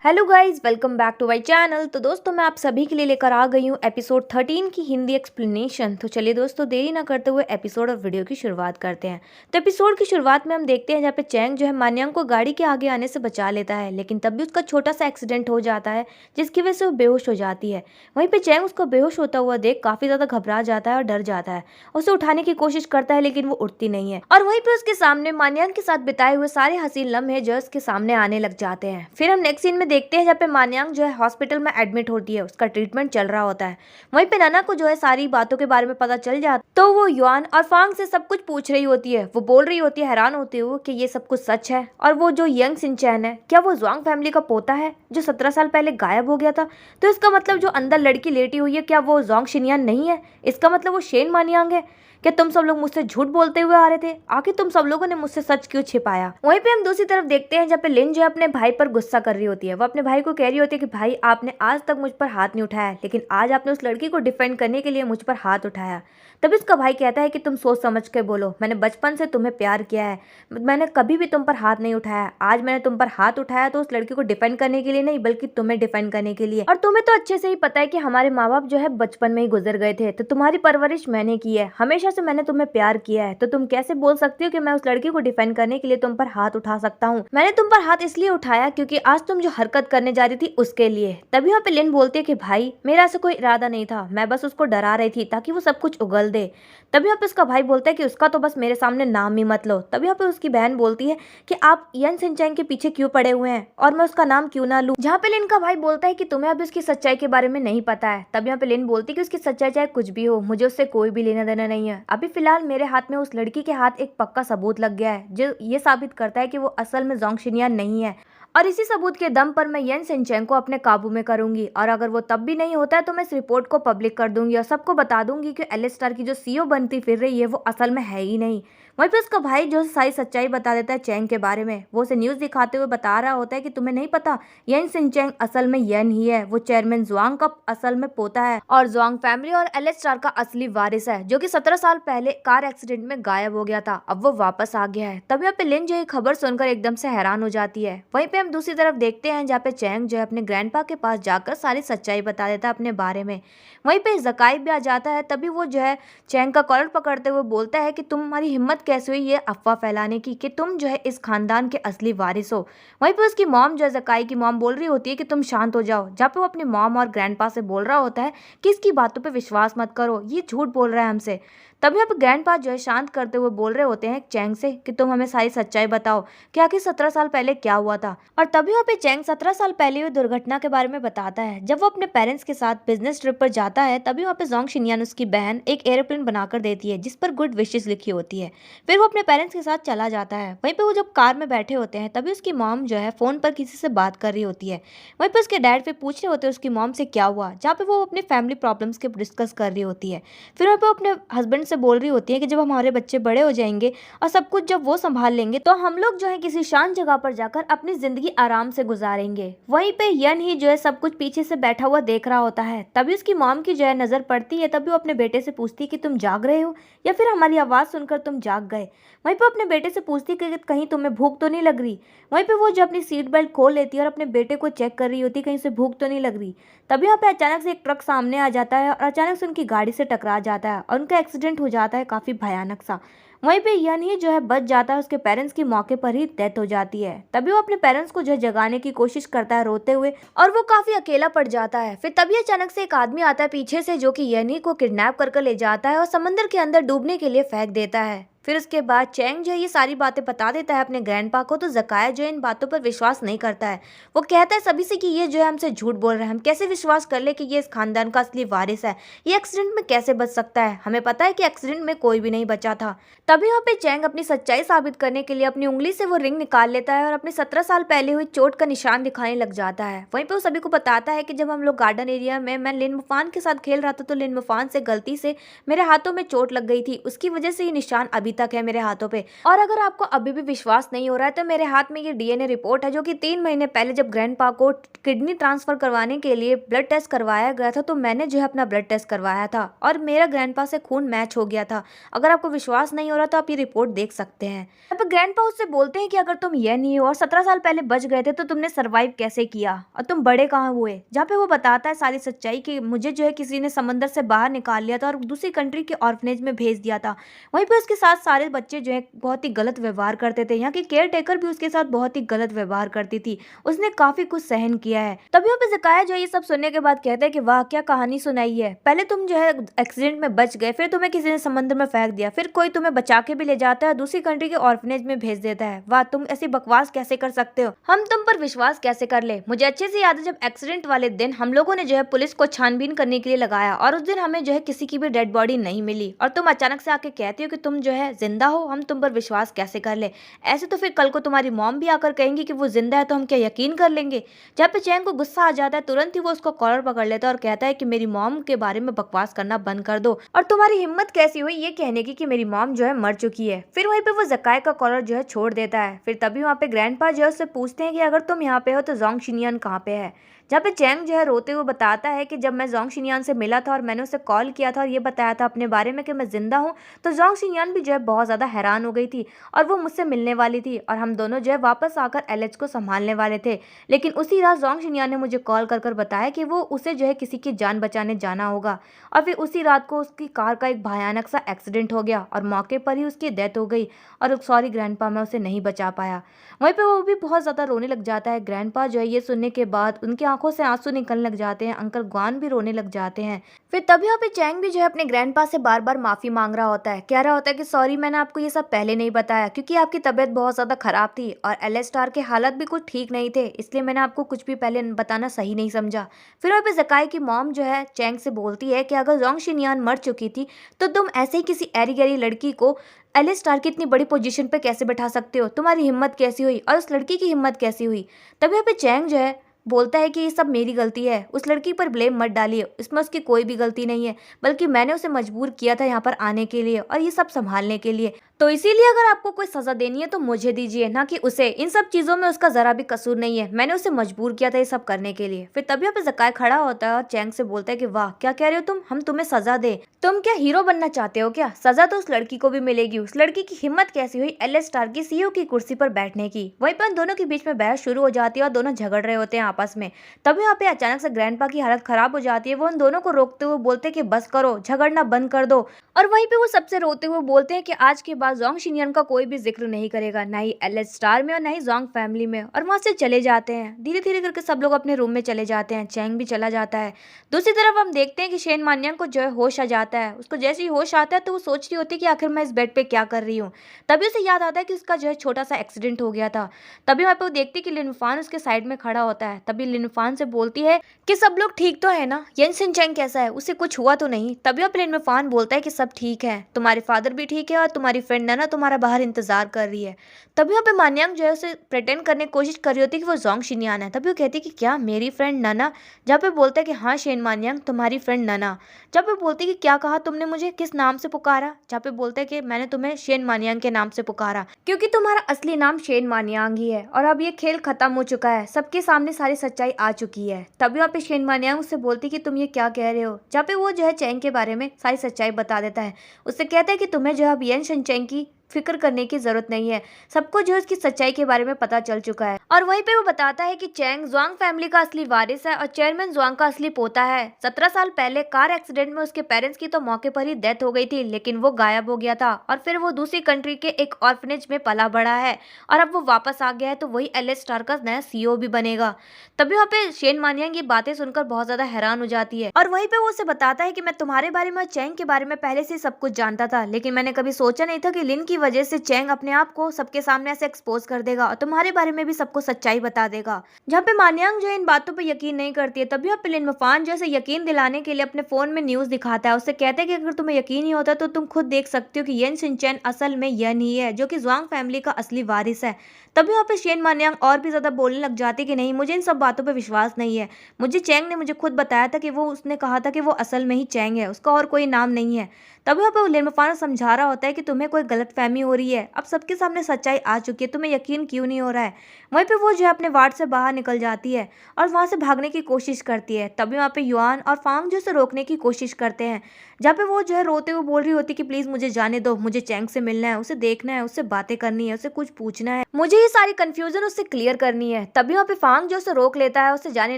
Hello guys, welcome back to my channel. तो दोस्तों, मैं आप सभी के लिए लेकर आ गई हूँ एपिसोड 13 की हिंदी एक्सप्लेनेशन। तो चलिए दोस्तों, देरी ना करते हुए एपिसोड और वीडियो की शुरुआत करते हैं। तो एपिसोड की शुरुआत में हम देखते हैं जहाँ पे चैंग जो है मान्यांग को गाड़ी के आगे आने से बचा लेता है, लेकिन तब भी उसका छोटा सा एक्सीडेंट हो जाता है जिसकी वजह से वो बेहोश हो जाती है। वहीं पे चैंग उसको बेहोश होता हुआ देख काफी ज्यादा घबरा जाता है और डर जाता है। उसे उठाने की कोशिश करता है लेकिन वो उठती नहीं है, और वहीं पे उसके सामने मान्यांग के साथ बिताए हुए सारे हसीन लम्हे जो उसके सामने आने लग जाते हैं। फिर हम नेक्स्ट सीन में देखते हैं जहाँ पे मान्यांग जो है हॉस्पिटल में एडमिट होती है, उसका ट्रीटमेंट चल रहा होता है। वहीं पे नना को जो है सारी बातों के बारे में पता चल जाता, तो वो युआन और फांग से सब कुछ पूछ रही होती है। वो बोल रही होती है हैरान होते हुए कि ये सब कुछ सच है, और वो जो यंग सिंचैन है, क्या वो जुआंग फैमिली का पोता है जो 17 साल पहले गायब हो गया था। तो इसका मतलब जो अंदर लड़की लेटी हुई है, क्या वो जोंग शिनयान नहीं है? इसका मतलब वो शेन मानियांग है। क्या तुम सब लोग मुझसे झूठ बोलते हुए आ रहे थे? आखिर तुम सब लोगों ने मुझसे सच क्यों छिपाया? वहीं पे हम दूसरी तरफ देखते हैं जहाँ पे लिन जो है अपने भाई पर गुस्सा कर रही होती है। वो अपने भाई को कह रही होती है कि भाई, आपने आज तक मुझ पर हाथ नहीं उठाया, लेकिन आज आपने उस लड़की को डिफेंड करने के लिए मुझ पर हाथ उठाया। तभी उसका भाई कहता है कि तुम सोच समझ के बोलो, मैंने बचपन से तुम्हें प्यार किया है, मैंने कभी भी तुम पर हाथ नहीं उठाया। आज मैंने तुम पर हाथ उठाया तो उस लड़की को डिफेंड करने के लिए नहीं, बल्कि तुम्हें डिफेंड करने के लिए। और तुम्हें तो अच्छे से ही पता है कि हमारे माँ बाप जो है बचपन में ही गुजर गए थे, तो तुम्हारी परवरिश मैंने की है, हमेशा से मैंने तुम्हें प्यार किया है। तो तुम कैसे बोल सकती हो कि मैं उस लड़की को डिफेंड करने के लिए तुम पर हाथ उठा सकता हूँ? मैंने तुम पर हाथ इसलिए उठाया क्योंकि आज तुम जो हरकत करने जा रही थी उसके लिए। तभी वहाँ पे लिन बोलती है कि भाई, मेरा ऐसा कोई इरादा नहीं था, मैं बस उसको डरा रही थी ताकि वो सब कुछ उगल दे। तभी यहाँ पे उसका भाई बोलता है कि उसका तो बस मेरे सामने नाम ही मत लो। तभी यहाँ पे उसकी बहन बोलती है कि आप यन सिंचैंग के पीछे क्यों पड़े हुए हैं और मैं उसका नाम क्यों ना लूं। जहाँ पे लिन का भाई बोलता है कि तुम्हें अभी उसकी सच्चाई के बारे में नहीं पता है। तभी यहाँ पे लिन बोलती है कि उसकी सच्चाई चाहे कुछ भी हो, मुझे उससे कोई भी लेना देना नहीं है। अभी फिलहाल मेरे हाथ में उस लड़की के हाथ एक पक्का सबूत लग गया है जो ये साबित करता है कि वो असल में जोंग शिनयान नहीं है, और इसी सबूत के दम पर मैं यन सिंचैंग को अपने काबू में करूंगी। और अगर वो तब भी नहीं होता है तो मैं इस रिपोर्ट को पब्लिक कर दूंगी और सबको बता दूंगी कि एलिस्टार की जो सीईओ बनती फिर रही है वो असल में है ही नहीं। वहीं पे उसका भाई जो सारी सच्चाई बता देता है चैंग के बारे में। वो उसे न्यूज दिखाते हुए बता रहा होता है कि तुम्हें नहीं पता, यन सिंचैंग असल में यन ही है, वो चेयरमैन जुआंग का असल में पोता है और जुआंग फैमिली और एलिस्टार का असली वारिस है, जो कि 17 साल पहले कार एक्सीडेंट में गायब हो गया था। अब वो वापस आ गया है। तब यहाँ पे लिन जो ये खबर सुनकर एकदम से हैरान हो जाती है। वहीं पे हम दूसरी तरफ देखते हैं जहाँ पे चैंग जो है अपने ग्रैंडपा के पास जाकर सारी सच्चाई बता देता है अपने बारे में। वहीं पे जकाई भी आ जाता है। तभी वो जो है चैंग का कॉलर पकड़ते हुए बोलता है कि तुम्हारी हिम्मत कैसे हुई ये अफवाह फैलाने की कि तुम जो है इस खानदान के असली वारिस हो। वहीं पे उसकी मॉम जो है, जकाई की मॉम बोल रही होती है कि तुम शांत हो जाओ। जहाँ पे वो अपनी मॉम और ग्रैंडपा से बोल रहा होता है कि इसकी बातों पे विश्वास मत करो, ये झूठ बोल रहा है हमसे। तभी यहाँ पे ग्रैंडपा जो है शांत करते हुए बोल रहे होते हैं चैंग से कि तुम हमें सारी सच्चाई बताओ कि आखिर 17 साल पहले क्या हुआ था। और तभी वहाँ पे चैंग 17 साल पहले हुई दुर्घटना के बारे में बताता है। जब वो अपने पेरेंट्स के साथ बिजनेस ट्रिप पर जाता है, तभी वहाँ पे जोंग शिनयान उसकी बहन एक एरोप्लेन बनाकर देती है जिस पर गुड विशेस लिखी होती है। फिर वो अपने पेरेंट्स के साथ चला जाता है। वहीं पे वो जब कार में बैठे होते हैं, तभी उसकी मॉम जो है फोन पर किसी से बात कर रही होती है। वहीं पे उसके डैड फिर पूछ रहे होते हैं उसकी मॉम से क्या हुआ, जहाँ पे वो अपनी फैमिली प्रॉब्लम्स के डिस्कस कर रही होती है। फिर वहाँ पे अपने हस्बैंड से बोल रही होती है कि जब हमारे बच्चे बड़े हो जाएंगे और सब कुछ जब वो संभाल लेंगे तो हम लोग जो है किसी शांत जगह पर जाकर अपनी जिंदगी आराम से गुजारेंगे। वहीं पे यन ही जो है सब कुछ पीछे से बैठा हुआ देख रहा होता है। तभी उसकी मॉम की जो है नजर पड़ती है। तभी वो अपने बेटे से पूछती है कि तुम जाग रहे हो या फिर हमारी आवाज सुनकर तुम जाग गए। वहीं पे अपने बेटे से पूछती है कि कहीं तुम्हें भूख तो नहीं लग रही। वहीं पे वो जो अपनी सीट बेल्ट खोल लेती है और अपने बेटे को चेक कर रही होती है कहीं से भूख तो नहीं लग रही। तभी यहाँ पे अचानक से एक ट्रक सामने आ जाता है और अचानक से उनकी गाड़ी से टकरा जाता है और उनका एक्सीडेंट हो जाता है काफी भयानक सा। वहीं पे यन ही जो है बच जाता है, उसके पेरेंट्स की मौके पर ही डेथ हो जाती है। तभी वो अपने पेरेंट्स को जो है जगाने की कोशिश करता है रोते हुए, और वो काफी अकेला पड़ जाता है। फिर तभी अचानक से एक आदमी आता है पीछे से जो कि यनी को किडनैप करके ले जाता है और समंदर के अंदर डूबने के लिए फेंक देता है। फिर उसके बाद चैंग जो है ये सारी बातें बता देता है अपने ग्रैंडपा को। तो जकाया जो है इन बातों पर विश्वास नहीं करता है। वो कहता है सभी से कि ये जो है हमसे झूठ बोल रहा है, हम कैसे विश्वास कर ले कि ये इस खानदान का असली वारिस है, ये एक्सीडेंट में कैसे बच सकता है, हमें पता है कि एक्सीडेंट में कोई भी नहीं बचा था। तभी वहाँ पे चैंग अपनी सच्चाई साबित करने के लिए अपनी उंगली से वो रिंग निकाल लेता है और अपने 17 साल पहले हुई चोट का निशान दिखाने लग जाता है। वहीं पे वो सभी को बताता है कि जब हम लोग गार्डन एरिया में मैं लिन मुफान के साथ खेल रहा था तो लिन मुफान से गलती से मेरे हाथों में चोट लग गई थी, उसकी वजह से ये निशान अभी तक है मेरे हाथों पे। और अगर आपको अभी भी विश्वास नहीं हो रहा है तो मेरे हाथ में ये डीएनए रिपोर्ट है, जो कि 3 महीने पहले जब ग्रैंडपा को किडनी ट्रांसफर करवाने के लिए ब्लड टेस्ट करवाया गया था, तो मैंने जो है अपना ब्लड टेस्ट करवाया था और मेरा ग्रैंडपा से खून मैच हो गया था। अगर आपको विश्वास नहीं हो रहा तो आप ये रिपोर्ट देख सकते हैं। अब ग्रैंडपा उससे बोलते हैं कि अगर तुम ये नहीं हो और 17 साल पहले बच गए थे तो तुमने सर्वाइव कैसे किया और तुम बड़े कहाँ हुए। जहाँ पे वो बताता है सारी सच्चाई कि मुझे जो है किसी ने समंदर से बाहर निकाल लिया था और दूसरी कंट्री के ऑर्फनेज में भेज दिया था। वहीं पे उसके साथ सारे बच्चे जो है बहुत ही गलत व्यवहार करते थे। यहाँ की केयर टेकर भी उसके साथ बहुत ही गलत व्यवहार करती थी। उसने काफी कुछ सहन किया है। तभी वहाँ पे ज़काया जो ये सब सुनने के बाद कहता है कि वाह क्या कहानी सुनाई है। पहले तुम जो है एक्सीडेंट में बच गए, फिर तुम्हें किसी ने समंदर में फेंक दिया, फिर कोई तुम्हें बचा के भी ले जाता है, दूसरी कंट्री के ऑर्फनेज में भेज देता है। वाह तुम ऐसी बकवास कैसे कर सकते हो, हम तुम पर विश्वास कैसे कर ले। मुझे अच्छे से याद है जब एक्सीडेंट वाले दिन हम लोगों ने जो है पुलिस को छानबीन करने के लिए लगाया और उस दिन हमें जो है किसी की भी डेड बॉडी नहीं मिली, और तुम अचानक से आके कहते हो कि तुम जो है जिंदा हो, हम तुम पर विश्वास कैसे कर ले। ऐसे तो फिर कल को तुम्हारी मॉम भी आकर कहेंगी कि वो जिंदा है, तो हम क्या यकीन कर लेंगे। जब पे चैंग को गुस्सा आ जाता है तुरंत ही वो उसको कॉलर पकड़ लेता है और कहता है कि मेरी मॉम के बारे में बकवास करना बंद कर दो, और तुम्हारी हिम्मत कैसी हुई ये कहने की कि मेरी मॉम जो है मर चुकी है। फिर वहीं पे वो ज़काया का कॉलर जो है छोड़ देता है। फिर तभी वहाँ पे ग्रैंडपा जो है उससे पूछते हैं कि अगर तुम यहाँ पे हो तो जोंग शिनयान कहाँ पे है। जहाँ पे चैंग जो है रोते हुए बताता है कि जब मैं जोंग शिनयान से मिला था और मैंने उसे कॉल किया था और ये बताया था अपने बारे में कि मैं जिंदा हूँ, तो जोंग शिनयान भी जो है बहुत ज़्यादा हैरान हो गई थी और वो मुझसे मिलने वाली थी और हम दोनों जो है वापस आकर एलएच को संभालने वाले थे। लेकिन उसी रात जोंग शिनयान ने मुझे कॉल कर बताया कि वो उसे जो है किसी की जान बचाने जाना होगा, और फिर उसी रात को उसकी कार का एक भयानक सा एक्सीडेंट हो गया और मौके पर ही उसकी डेथ हो गई। और सॉरी ग्रैंडपा, मैं उसे नहीं बचा पाया। वहीं पे वो भी बहुत ज़्यादा रोने लग जाता है। ग्रैंडपा जो है ये सुनने के बाद उनकी आंखों से आंसू निकलने लग जाते हैं। अंकल ग्वान भी रोने लग जाते हैं। फिर तभी यहाँ पे चैंग भी जो है अपने ग्रैंडपा से बार बार माफ़ी मांग रहा होता है, कह रहा होता है कि सॉरी मैंने आपको ये सब पहले नहीं बताया क्योंकि आपकी तबीयत बहुत ज़्यादा ख़राब थी और एलेस्टार के हालात भी कुछ ठीक नहीं थे, इसलिए मैंने आपको कुछ भी पहले बताना सही नहीं समझा। फिर वहाँ पे ज़काया की मॉम जो है चैंग से बोलती है कि अगर जोंग शिनयान मर चुकी थी तो तुम ऐसे ही किसी ऐरी गैरी लड़की को एलेस्टार की इतनी बड़ी पोजीशन पे कैसे बैठा सकते हो, तुम्हारी हिम्मत कैसी हुई और उस लड़की की हिम्मत कैसी हुई। तभी यहाँ पे चैंग जो है बोलता है कि ये सब मेरी गलती है, उस लड़की पर ब्लेम मत डालिए, इसमें उसकी कोई भी गलती नहीं है, बल्कि मैंने उसे मजबूर किया था यहाँ पर आने के लिए और ये सब संभालने के लिए। तो इसीलिए अगर आपको कोई सजा देनी है तो मुझे दीजिए, ना कि उसे। इन सब चीज़ों में उसका ज़रा भी कसूर नहीं है, मैंने उसे मजबूर किया था ये सब करने के लिए। फिर तभी यहाँ पे ज़काया खड़ा होता है और चैंग से बोलता है कि वाह क्या कह रहे हो तुम, हम तुम्हें सजा दे, तुम क्या हीरो बनना चाहते हो क्या? सजा तो उस लड़की को भी मिलेगी। उस लड़की की हिम्मत कैसी हुई एलेस्टार की सीईओ की कुर्सी पर बैठने की। वहीं पर दोनों के बीच में बहस शुरू हो जाती है और दोनों झगड़ रहे होते हैं आपस में। तभी यहाँ पे अचानक से ग्रैंडपा की हालत खराब हो जाती है। वो उन दोनों को रोकते हुए बोलते हैं कि बस करो, झगड़ना बंद कर दो। और वहीं पे वो सबसे रोते हुए बोलते हैं कि आज के बाद जोंग शिनयान का कोई भी जिक्र नहीं करेगा, ना ही एलेस्टार में और ना ही जोंग फैमिली में। और वहां से चले जाते हैं। धीरे धीरे करके सब लोग अपने रूम में चले जाते हैं। चैंग भी चला जाता है। दूसरी तरफ हम देखते हैं कि शेन मान्यांग को जो है होश आ जाता है। उसको जैसे ही होश आता है तो वो सोच रही होती है कि आखिर मैं इस बेड पे क्या कर रही हूँ। तभी उसे याद आता है कि उसका जो है छोटा सा एक्सीडेंट हो गया था। तभी वहाँ पे वो देखती है कि लिनफान उसके साइड में खड़ा होता है। तभी लिनफान से बोलती है कि सब लोग ठीक तो है ना, येन शिनचैंग कैसा है, उसे कुछ हुआ तो नहीं। तभी वहाँ पे लिनफान बोलता है कि सब ठीक है, तुम्हारे फादर भी ठीक है और तुम्हारी फ्रेंड नैना तुम्हारा बाहर इंतजार कर रही है। तभी वहाँ पे मान्यांग जो है उसे प्रिटेंड करने की कोशिश कर रही होती है कि वो जोंग शिनयान है। तभी वो कहती है कि क्या मेरी फ्रेंड नैना? जहाँ पे बोलता है कि हाँ शेन मान्यांग तुम्हारी फ्रेंड नैना। जहाँ पे बोलती है कि क्या कहा तुमने, मुझे किस नाम से पुकारा? जहाँ पे बोलता है कि मैंने तुम्हें शेन मान्यांग के नाम से पुकारा क्योंकि तुम्हारा असली नाम शेन मान्यांग ही है और अब ये खेल खत्म हो चुका है, सबके सामने सारी सच्चाई आ चुकी है। तभी वहाँ पे शेन मान्यांग उससे बोलती कि तुम ये क्या कह रहे हो। जहाँ पे वो जो है चैंग के बारे में सारी सच्चाई बता देता है। उससे कहता है कि तुम्हें जो है अब येन शिनचैंग की फिक्र करने की जरूरत नहीं है, सबको जो उसकी सच्चाई के बारे में पता चल चुका है। और वहीं पे वो बताता है कि चैंग ज़ुआंग फैमिली का असली वारिस है और चेयरमैन ज़ुआंग का असली पोता है। 17 साल पहले कार एक्सीडेंट में उसके पेरेंट्स की तो मौके पर ही डेथ हो गई थी, लेकिन वो गायब हो गया था और फिर वो दूसरी कंट्री के एक ऑर्फनेज में पला बढ़ा है और अब वो वापस आ गया है, तो वही एलेस्टार का नया सीईओ भी बनेगा। तभी वहाँ पे शेन मान्यांग ये बातें सुनकर बहुत ज्यादा हैरान हो जाती है और वहीं पे वो उसे बताता है कि मैं तुम्हारे बारे में और चैंग के बारे में पहले से सब कुछ जानता था, लेकिन मैंने कभी सोचा नहीं था कि लिन की वजह से चैंग अपने आप को सबके सामने ऐसे एक्सपोज कर देगा और तुम्हारे बारे में भी सबको सच्चाई बता देगा। जहाँ पे मान्यांग जो है इन बातों पे यकीन नहीं करती है। तभी अब लिन वफान जैसे यकीन दिलाने के लिए अपने फोन में न्यूज दिखाता है। उससे कहते हैं कि अगर तुम्हें यकीन नहीं होता तो तुम खुद देख सकते हो कि येन शिनचैन असल में येन ही है, जो कि ज़ुआंग फैमिली का असली वारिस है। तभी वहाँ पे शेन मान्यांग और भी ज्यादा बोलने लग जाती कि नहीं, मुझे इन सब बातों पे विश्वास नहीं है, मुझे चैंग ने मुझे खुद बताया था कि वो उसने कहा था कि वो असल में ही चैंग है, उसका और कोई नाम नहीं है। तभी वहाँ पे लिनफानो समझा रहा होता है कि तुम्हें कोई गलतफहमी हो रही है, अब सबके सामने सच्चाई आ चुकी है, तुम्हें यकीन क्यों नहीं हो रहा है। वहीं पे वो जो है अपने वार्ड से बाहर निकल जाती है और वहां से भागने की कोशिश करती है। तभी वहाँ पे युआन और फांग जो उसे रोकने की कोशिश करते हैं, जहाँ पे वो जो है रोते हुए बोल रही होती है कि प्लीज मुझे जाने दो, मुझे चैंग से मिलना है, उसे देखना है, उससे बातें करनी है, उसे कुछ पूछना है, मुझे ये सारी कंफ्यूजन उससे क्लियर करनी है। तभी वहाँ पे फांग जो उसे रोक लेता है, उसे जाने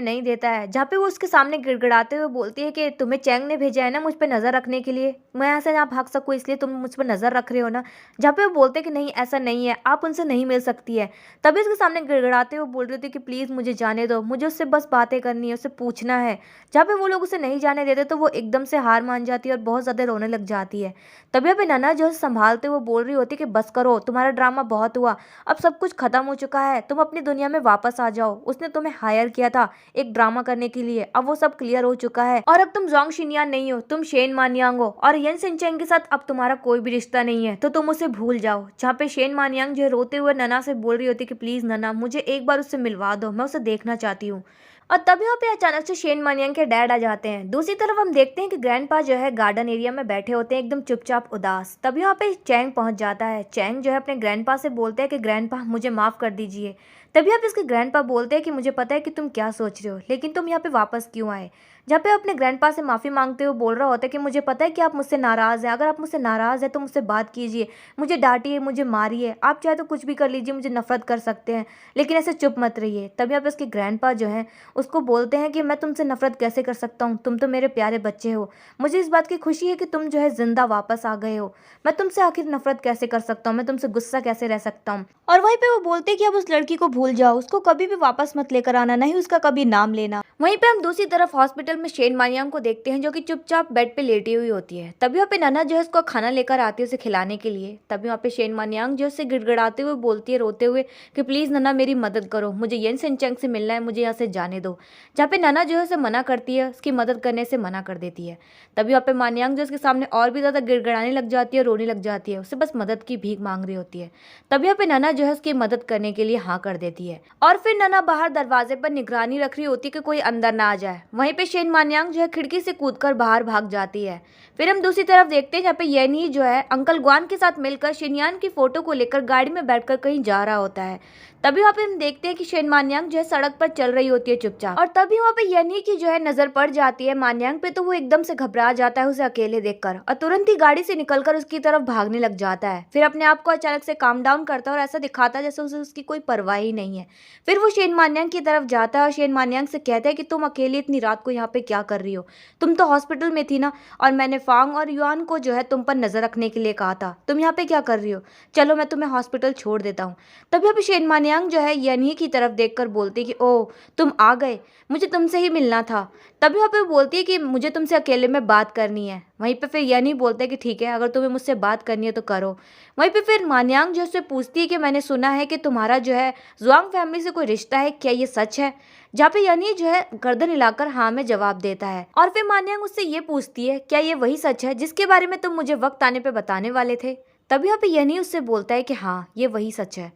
नहीं देता है, जहाँ पे वो उसके सामने गिड़गिड़ाते हुए बोलती है कि तुम्हें चैंग ने भेजा है ना मुझ पर नजर रखने के लिए, मैं यहाँ से ना भाग सकूँ इसलिए तुम मुझ पर नजर रख रहे हो ना। जहाँ पे वो बोलते कि नहीं ऐसा नहीं है, आप उनसे नहीं मिल सकती है। तभी उसके सामने गिड़गिड़ाते हुए बोल रही थी कि प्लीज मुझे जाने दो, मुझे उससे बस बातें करनी है, उससे पूछना है। जहाँ पे वो लोग उसे नहीं जाने देते तो वो एकदम से हार मान जाती है और बहुत ज्यादा रोने लग जाती है। तभी पे नन्हा जो है संभालते हुए बोल रही होती है कि बस करो, तुम्हारा ड्रामा बहुत हुआ, अब सब कुछ खत्म हो चुका है, तुम अपनी दुनिया में वापस आ जाओ, उसने तुम्हें हायर किया था एक ड्रामा करने के लिए, अब वो सब क्लियर हो चुका है और अब तुम जोंग शिनयान नहीं हो, तुम शेन मानियांग हो और येन सिंचेंग के साथ अब तुम्हारा कोई भी रिश्ता नहीं है, तो तुम उसे भूल जाओ। जहाँ पे शेन मानियांग जो है रोते हुए नन्हा से बोल रही होती है कि प्लीज नन्हा मुझे एक बार उससे मिलवा दो, मैं उसे देखना चाहती हूँ। और तभी वहाँ पे अचानक से शेन मानियांग के डैड आ जाते हैं। दूसरी तरफ हम देखते हैं कि ग्रैंडपा जो है गार्डन एरिया में बैठे होते हैं एकदम चुपचाप उदास। तभी वहाँ पे चैंग पहुंच जाता है। चैंग जो है अपने ग्रैंडपा से बोलते हैं कि ग्रैंडपा मुझे माफ कर दीजिए। तभी आप इसके ग्रैंडपा बोलते हैं कि मुझे पता है कि तुम क्या सोच रहे हो, लेकिन तुम यहाँ पे वापस क्यों आए। जहाँ पे अपने ग्रैंडपा से माफी मांगते हुए बोल रहा होता है कि मुझे पता है कि आप मुझसे नाराज हैं, अगर आप मुझसे नाराज हैं तो मुझसे बात कीजिए, मुझे डांटिए, मुझे मारिए, आप चाहे तो कुछ भी कर लीजिए, मुझे नफरत कर सकते हैं, लेकिन ऐसे चुप मत रहिए। तभी आप इसके ग्रैंडपा जो है उसको बोलते हैं कि मैं तुमसे नफरत कैसे कर सकता हूँ, तुम तो मेरे प्यारे बच्चे हो, मुझे इस बात की खुशी है कि तुम जो है जिंदा वापस आ गए हो, मैं तुमसे आखिर नफरत कैसे कर सकता हूँ, मैं तुमसे गुस्सा कैसे रह सकता हूँ। और वहीं पे वो बोलते हैं कि अब उस लड़की को भूल जाओ, उसको कभी भी वापस मत लेकर आना, नहीं उसका कभी नाम लेना। वहीं पे हम दूसरी तरफ हॉस्पिटल में शेन मानियांग को देखते हैं जो कि चुपचाप बेड पे लेटी हुई होती है। तभी वहाँ पे नन्हा जो है उसको खाना लेकर आती है उसे खिलाने के लिए। तभी वहाँ पे शेन मानियांग जो उससे गिड़गिड़ाते हुए बोलती है रोते हुए कि प्लीज नन्हा मेरी मदद करो, मुझे येन सिंचेंग से मिलना है, मुझे यहाँ से जाने दो। जहाँ पे नन्हा जो है उसे मना करती है, उसकी मदद करने से मना कर देती है। तभी वहाँ पे मानियांग जो उसके सामने और भी ज्यादा गिड़गिड़ाने लग जाती है, रोने लग जाती है, उसे बस मदद की भीख मांग रही होती है। तभी वहाँ पे नन्हा जो है उसकी मदद करने के लिए हाँ कर देती है और फिर नन्हा बाहर दरवाजे पर निगरानी रख रही होती है कि कोई अंदर ना आ जाए। वहीं पे शेन मानियांग जो है खिड़की से कूदकर बाहर भाग जाती है। फिर हम दूसरी तरफ देखते हैं जहाँ पे येनी जो है अंकल ग्वान के साथ मिलकर शिनयान की फोटो को लेकर गाड़ी में बैठकर कहीं जा रहा होता है। तभी वहाँ पे हम देखते हैं कि शेन मानियांग जो है सड़क पर चल रही होती है चुपचाप, और तभी वहाँ पे येनी की जो है नजर पड़ जाती है मानियांग पे, तो वो एकदम से घबरा जाता है उसे अकेले देखकर और तुरंत ही गाड़ी से निकलकर उसकी तरफ भागने लग जाता है। फिर अपने आप को अचानक से काम डाउन करता है और ऐसा दिखाता है जैसे उसे उसकी कोई परवाह ही नहीं है। फिर वो शेन मानियांग की तरफ जाता है और शेन मानियांग से कहता है कि तुम अकेली इतनी रात को यहाँ पे क्या कर रही हो, तुम तो हॉस्पिटल में थी ना, और मैंने फांग और युआन को जो है तुम पर नजर रखने के लिए कहा था, तुम यहाँ पे क्या कर रही हो, चलो मैं तुम्हें हॉस्पिटल छोड़ देता हूँ। तभी अभी शेन मानियांग जो है येनी की तरफ देखकर बोलती कि ओह तुम आ गए, मुझे तुमसे ही मिलना था। तभी वहाँ पे बोलती है कि मुझे तुमसे अकेले में बात करनी है। वहीं पे फिर येनी बोलता है कि ठीक है, अगर तुम्हें मुझसे बात करनी है तो करो। वहीं पे फिर मानियांग जो उससे पूछती है कि मैंने सुना है कि तुम्हारा जो है जुआंग फैमिली से कोई रिश्ता है, क्या ये सच है। जहाँ पे यानी जो है गर्दन हिलाकर हाँ में जवाब देता है। और फिर मानियांग उससे ये पूछती है क्या ये वही सच है जिसके बारे में तुम मुझे वक्त आने पे बताने वाले थे। तभी यहाँ पे यानी उससे बोलता है कि हाँ ये वही सच है।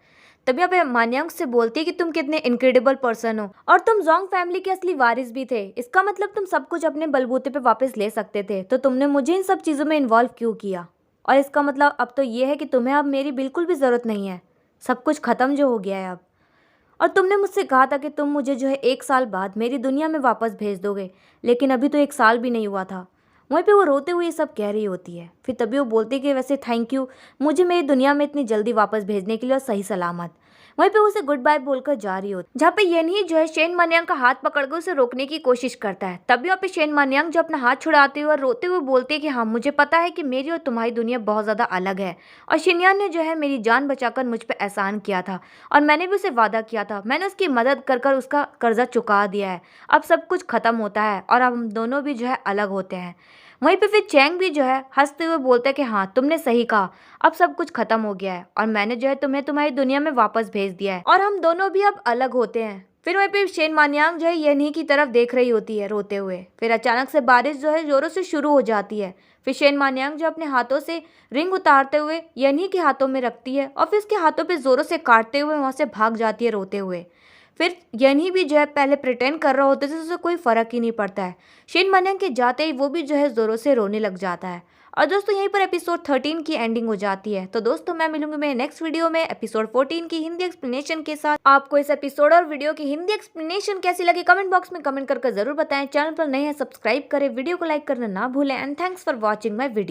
तभी यहाँ पे मानियांग से बोलती है कि तुम कितने इनक्रेडिबल पर्सन हो और तुम जोंग फैमिली के असली वारिस भी थे, इसका मतलब तुम सब कुछ अपने बलबूते पे वापस ले सकते थे, तो तुमने मुझे इन सब चीजों में इन्वॉल्व क्यों किया। और इसका मतलब अब तो ये है कि तुम्हें अब मेरी बिल्कुल भी जरूरत नहीं है, सब कुछ खत्म जो हो गया है अब। और तुमने मुझसे कहा था कि तुम मुझे जो है 1 साल बाद मेरी दुनिया में वापस भेज दोगे, लेकिन अभी तो 1 साल भी नहीं हुआ था। वहीं पे वो रोते हुए ये सब कह रही होती है। फिर तभी वो बोलती है कि वैसे थैंक यू मुझे मेरी दुनिया में इतनी जल्दी वापस भेजने के लिए और सही सलामत। वहीं पे उसे गुड बाय बोलकर जा रही होती, जहाँ पे येनी जो है शेन मानियांग का हाथ पकड़कर उसे रोकने की कोशिश करता है। तभी वहाँ पे शेन मानियांग जो अपना हाथ छुड़ाते हुए और रोते हुए बोलती है कि हाँ मुझे पता है कि मेरी और तुम्हारी दुनिया बहुत ज्यादा अलग है, और शिनयान ने जो है मेरी जान बचाकर मुझ पर एहसान किया था और मैंने भी उसे वादा किया था, मैंने उसकी मदद कर कर उसका कर्जा चुका दिया है। अब सब कुछ खत्म होता है और अब हम दोनों भी जो है अलग होते हैं। वहीं पे फिर चैंग भी जो है हंसते हुए बोलता है कि हाँ तुमने सही कहा, अब सब कुछ खत्म हो गया है और मैंने जो है तुम्हें तुम्हारी दुनिया में वापस भेज दिया है और हम दोनों भी अब अलग होते हैं। फिर वहीं पे शेन मानियांग जो है येनी की तरफ देख रही होती है रोते हुए। फिर अचानक से बारिश जो है जोरों से शुरू हो जाती है। फिर शेन मानियांग जो अपने हाथों से रिंग उतारते हुए येनी के हाथों में रखती है और फिर उसके हाथों पे जोरों से काटते हुए वहां से भाग जाती है रोते हुए। फिर येनी भी जो है पहले प्रिटेंड कर रहा होता है, उसे कोई फर्क ही नहीं पड़ता है। शेन मानियांग के जाते ही वो भी जो है जोरों से रोने लग जाता है और दोस्तों यहीं पर एपिसोड 13 की एंडिंग हो जाती है। तो दोस्तों मैं मिलूंगी मेरे नेक्स्ट वीडियो में एपिसोड 14 की हिंदी एक्सप्लेनेशन के साथ। आपको इस एपिसोड और वीडियो की हिंदी एक्सप्लेनेशन कैसी लगी कमेंट बॉक्स में कमेंट करके जरूर बताएं। चैनल पर नए हैं सब्सक्राइब करें, वीडियो को लाइक करना ना भूलें and thanks for watching my video.